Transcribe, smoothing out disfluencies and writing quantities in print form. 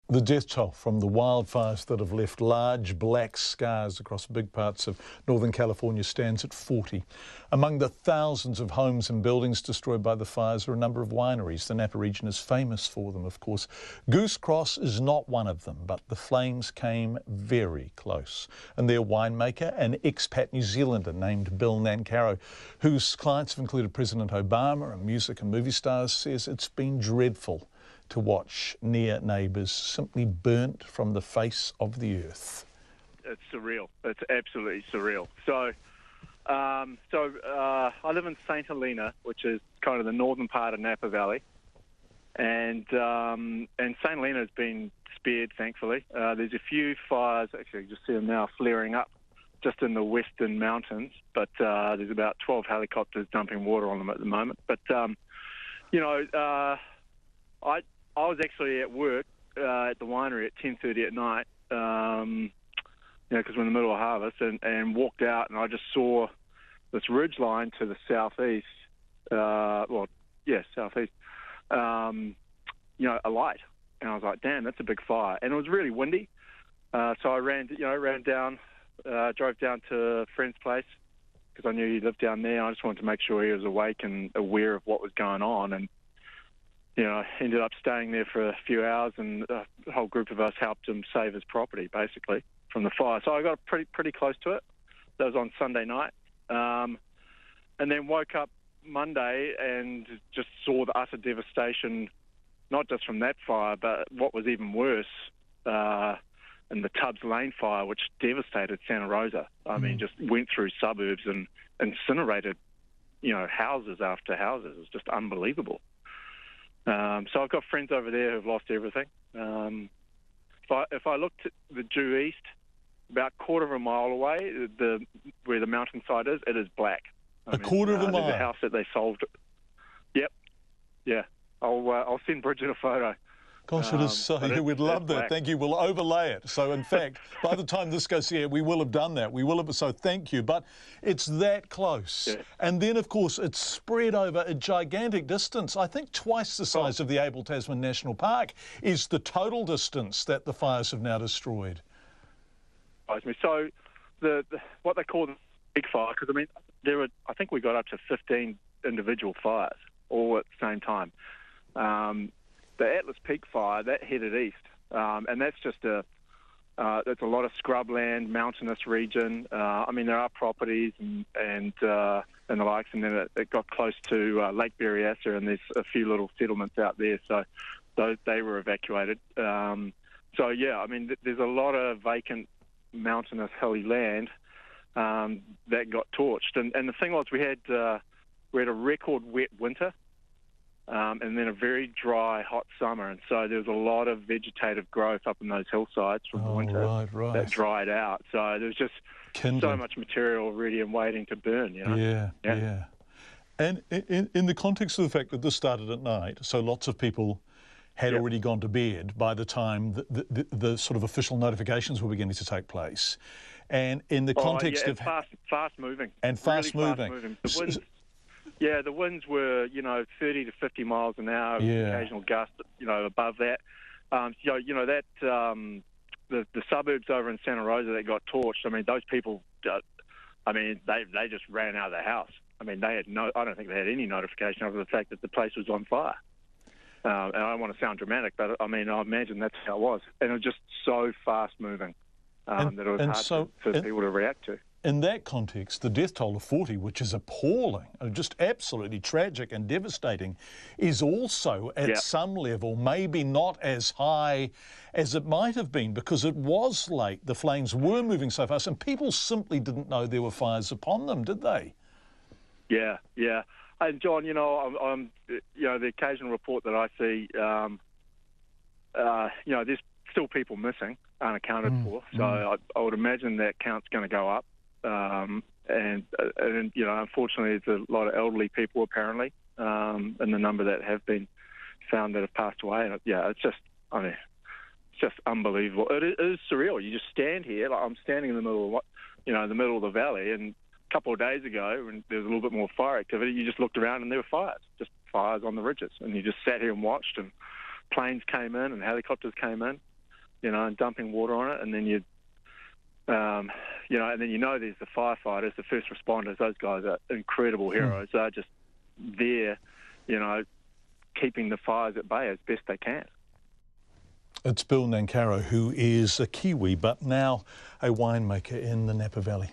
The death toll from the wildfires that have left large black scars across big parts of Northern California stands at 40. Among the thousands of homes and buildings destroyed by the fires are a number of wineries. The Napa Region is famous for them, of course. Goose Cross is not one of them, but the flames came very close. And their winemaker, an expat New Zealander named Bill Nancarrow, whose clients have included President Obama and music and movie stars, says it's been dreadful to watch near neighbours simply burnt from the face of the earth. It's surreal. It's absolutely surreal. So I live in St Helena, which is kind of the northern part of Napa Valley, and St Helena has been spared, thankfully. There's a few fires, actually, you just see them now flaring up just in the western mountains, but there's about 12 helicopters dumping water on them at the moment. But I was actually at work at the winery at 10:30 at night, because we're in the middle of harvest, and walked out, and I just saw this ridge line to the southeast, southeast, alight, and I was like, damn, that's a big fire, and it was really windy, so I ran down, drove down to a friend's place because I knew he lived down there. I just wanted to make sure he was awake and aware of what was going on, and ended up staying there for a few hours, and a whole group of us helped him save his property, basically, from the fire. So I got pretty close to it. That was on Sunday night. And then woke up Monday and just saw the utter devastation, not just from that fire, but what was even worse, in the Tubbs Lane fire, which devastated Santa Rosa. I mean, just went through suburbs and incinerated, houses after houses. It's just unbelievable. So I've got friends over there who've lost everything. If I look to the due east, about a quarter of a mile away, where the mountainside is, it is black. A quarter of a mile? There's a house that they solved. Yep. Yeah. I'll send Bridget a photo. Gosh, it is so. We'd love that. Black. Thank you. We'll overlay it. So, in fact, by the time this goes here, we will have done that. We will have. So, thank you. But it's that close. Yeah. And then, of course, it's spread over a gigantic distance. I think twice the size of the Abel Tasman National Park is the total distance that the fires have now destroyed. So, what they call the big fire, because, I think we got up to 15 individual fires all at the same time. The Atlas Peak fire, that headed east, and that's just that's a lot of scrubland, mountainous region. There are properties and the likes, and then it got close to Lake Berryessa, and there's a few little settlements out there, so they were evacuated. There's a lot of vacant, mountainous, hilly land that got torched, and the thing was, we had a record wet winter. And then a very dry, hot summer, and so there was a lot of vegetative growth up in those hillsides from the winter that dried out. So there was just so much material ready and waiting to burn. Yeah. And in the context of the fact that this started at night, so lots of people had already gone to bed by the time the sort of official notifications were beginning to take place, and in the context of fast moving and fast moving. The winds were, 30 to 50 miles an hour, occasional gust, above that. The suburbs over in Santa Rosa that got torched, those people, they just ran out of the house. I don't think they had any notification of the fact that the place was on fire. And I don't want to sound dramatic, but I imagine that's how it was. And it was just so fast moving that it was hard for people to react to. In that context, the death toll of 40, which is appalling, just absolutely tragic and devastating, is also at some level maybe not as high as it might have been, because it was late. The flames were moving so fast, and people simply didn't know there were fires upon them, did they? Yeah. And John, the occasional report that I see, there's still people missing, unaccounted for. So I would imagine that count's going to go up. Unfortunately, there's a lot of elderly people apparently, and the number that have been found that have passed away. And it's just unbelievable. It is surreal. You just stand here, like I'm standing in the middle of the valley, and a couple of days ago, when there was a little bit more fire activity, you just looked around and there were fires on the ridges, and you just sat here and watched, and planes came in and helicopters came in. and dumping water on it, and then and then there's the firefighters, the first responders. Those guys are incredible heroes. They're just there, keeping the fires at bay as best they can. It's Bill Nancarrow, who is a Kiwi but now a winemaker in the Napa Valley.